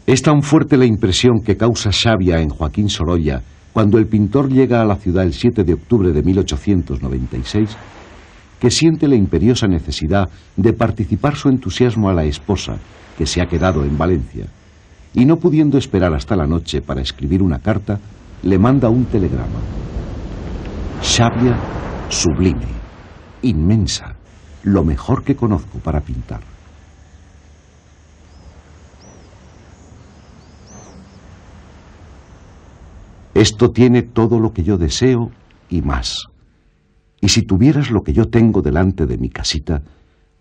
Es tan fuerte la impresión que causa Xàbia en Joaquín Sorolla cuando el pintor llega a la ciudad el 7 de octubre de 1896, que siente la imperiosa necesidad de participar su entusiasmo a la esposa, que se ha quedado en Valencia, y no pudiendo esperar hasta la noche para escribir una carta, le manda un telegrama. Xàbia sublime, inmensa, lo mejor que conozco para pintar. Esto tiene todo lo que yo deseo y más. Y si tuvieras lo que yo tengo delante de mi casita,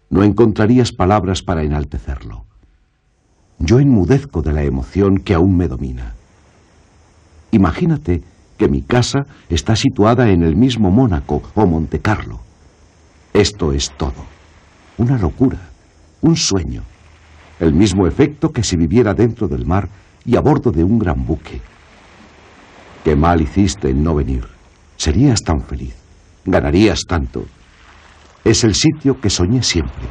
no encontrarías palabras para enaltecerlo. Yo enmudezco de la emoción que aún me domina. Imagínate que mi casa está situada en el mismo Mónaco o Montecarlo. Esto es todo. Una locura, un sueño. El mismo efecto que si viviera dentro del mar y a bordo de un gran buque. Qué mal hiciste en no venir. Serías tan feliz. Ganarías tanto. Es el sitio que soñé siempre.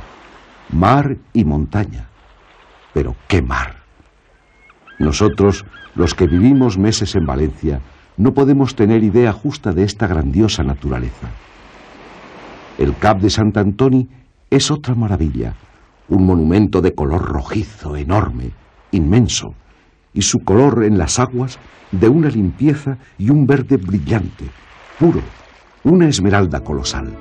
Mar y montaña. Pero qué mar. Nosotros, los que vivimos meses en Valencia, no podemos tener idea justa de esta grandiosa naturaleza. El Cap de Sant Antoni es otra maravilla, un monumento de color rojizo, enorme, inmenso, y su color en las aguas de una limpieza y un verde brillante, puro, una esmeralda colosal.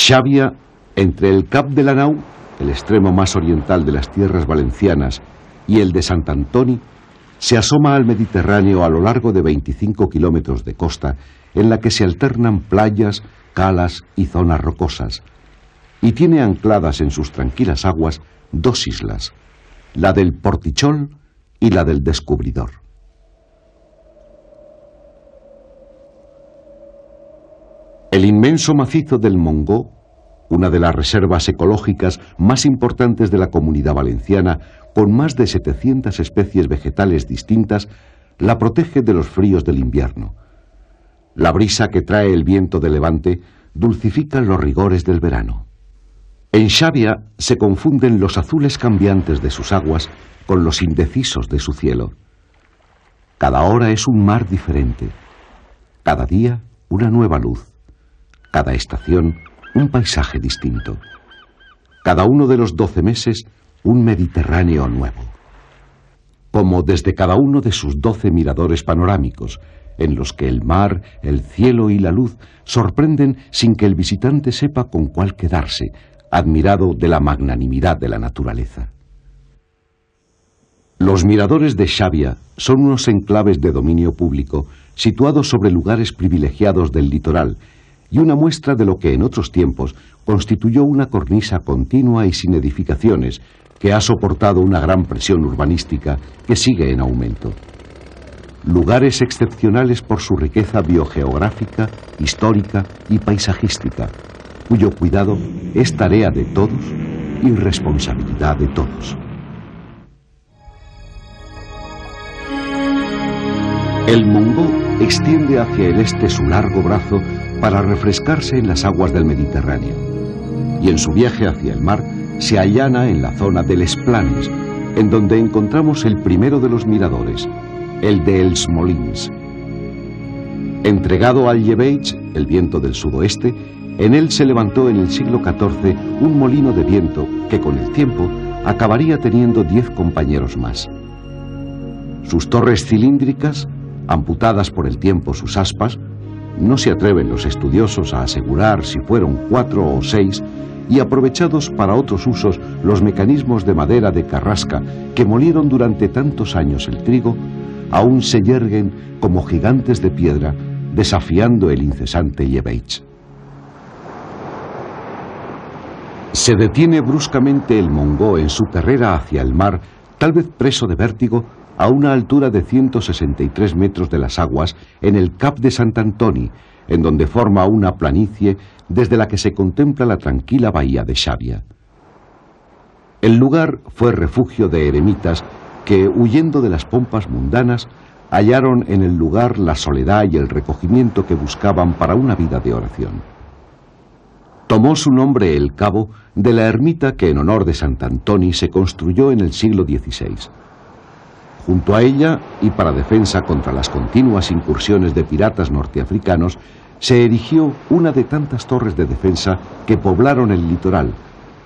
Xàbia, entre el Cap de la Nau, el extremo más oriental de las tierras valencianas, y el de Sant Antoni, se asoma al Mediterráneo a lo largo de 25 kilómetros de costa, en la que se alternan playas, calas y zonas rocosas, y tiene ancladas en sus tranquilas aguas dos islas, la del Portichol y la del Descubridor. El inmenso macizo del Montgó, una de las reservas ecológicas más importantes de la Comunidad Valenciana, con más de 700 especies vegetales distintas, la protege de los fríos del invierno. La brisa que trae el viento de levante dulcifica los rigores del verano. En Xàbia se confunden los azules cambiantes de sus aguas con los indecisos de su cielo. Cada hora es un mar diferente, cada día una nueva luz. Cada estación, un paisaje distinto. Cada uno de los 12 meses, un Mediterráneo nuevo. Como desde cada uno de sus 12 miradores panorámicos, en los que el mar, el cielo y la luz sorprenden sin que el visitante sepa con cuál quedarse, admirado de la magnanimidad de la naturaleza. Los miradores de Xàbia son unos enclaves de dominio público situados sobre lugares privilegiados del litoral, y una muestra de lo que en otros tiempos constituyó una cornisa continua y sin edificaciones que ha soportado una gran presión urbanística que sigue en aumento. Lugares excepcionales por su riqueza biogeográfica, histórica y paisajística, cuyo cuidado es tarea de todos y responsabilidad de todos. El Montgó extiende hacia el este su largo brazo para refrescarse en las aguas del Mediterráneo. y en su viaje hacia el mar se allana en la zona de Les Planes, en donde encontramos el primero de los miradores, el de Els Molins. Entregado al llebeig, el viento del sudoeste, en él se levantó en el siglo XIV un molino de viento que con el tiempo acabaría teniendo 10 compañeros más. Sus torres cilíndricas, amputadas por el tiempo sus aspas, no se atreven los estudiosos a asegurar si fueron 4 o 6, y aprovechados para otros usos los mecanismos de madera de carrasca que molieron durante tantos años el trigo, aún se yerguen como gigantes de piedra desafiando el incesante llebeig. Se detiene bruscamente el Mongó en su carrera hacia el mar, tal vez preso de vértigo, a una altura de 163 metros de las aguas en el Cap de Sant Antoni, en donde forma una planicie desde la que se contempla la tranquila bahía de Xàbia. El lugar fue refugio de eremitas que, huyendo de las pompas mundanas, hallaron en el lugar la soledad y el recogimiento que buscaban para una vida de oración. Tomó su nombre el cabo de la ermita que en honor de Sant Antoni se construyó en el siglo XVI. Junto a ella, y para defensa contra las continuas incursiones de piratas norteafricanos, se erigió una de tantas torres de defensa que poblaron el litoral,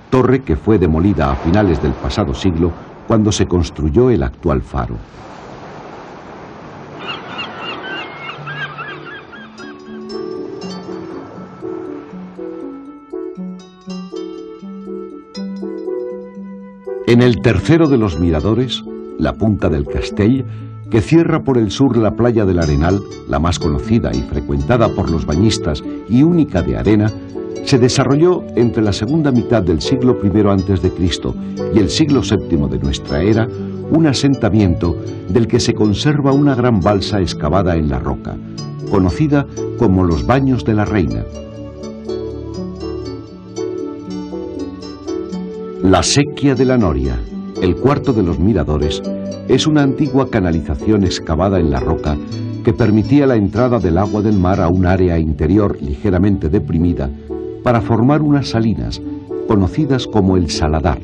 torre que fue demolida a finales del pasado siglo cuando se construyó el actual faro. En el tercero de los miradores, la punta del Castell, que cierra por el sur la playa del Arenal, la más conocida y frecuentada por los bañistas y única de arena, se desarrolló entre la segunda mitad del siglo I a.C. y el siglo VII de nuestra era, un asentamiento del que se conserva una gran balsa excavada en la roca, conocida como los Baños de la Reina. La Sequia de la Noria, el cuarto de los miradores, es una antigua canalización excavada en la roca que permitía la entrada del agua del mar a un área interior ligeramente deprimida para formar unas salinas, conocidas como el Saladar,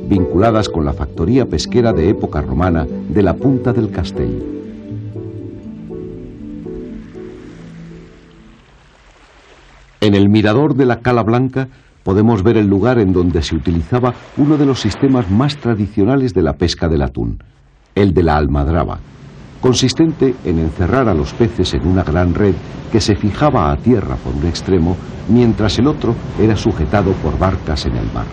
vinculadas con la factoría pesquera de época romana de la punta del Castell. En el mirador de la Cala Blanca podemos ver el lugar en donde se utilizaba uno de los sistemas más tradicionales de la pesca del atún, el de la almadraba, consistente en encerrar a los peces en una gran red que se fijaba a tierra por un extremo, mientras el otro era sujetado por barcas en el mar.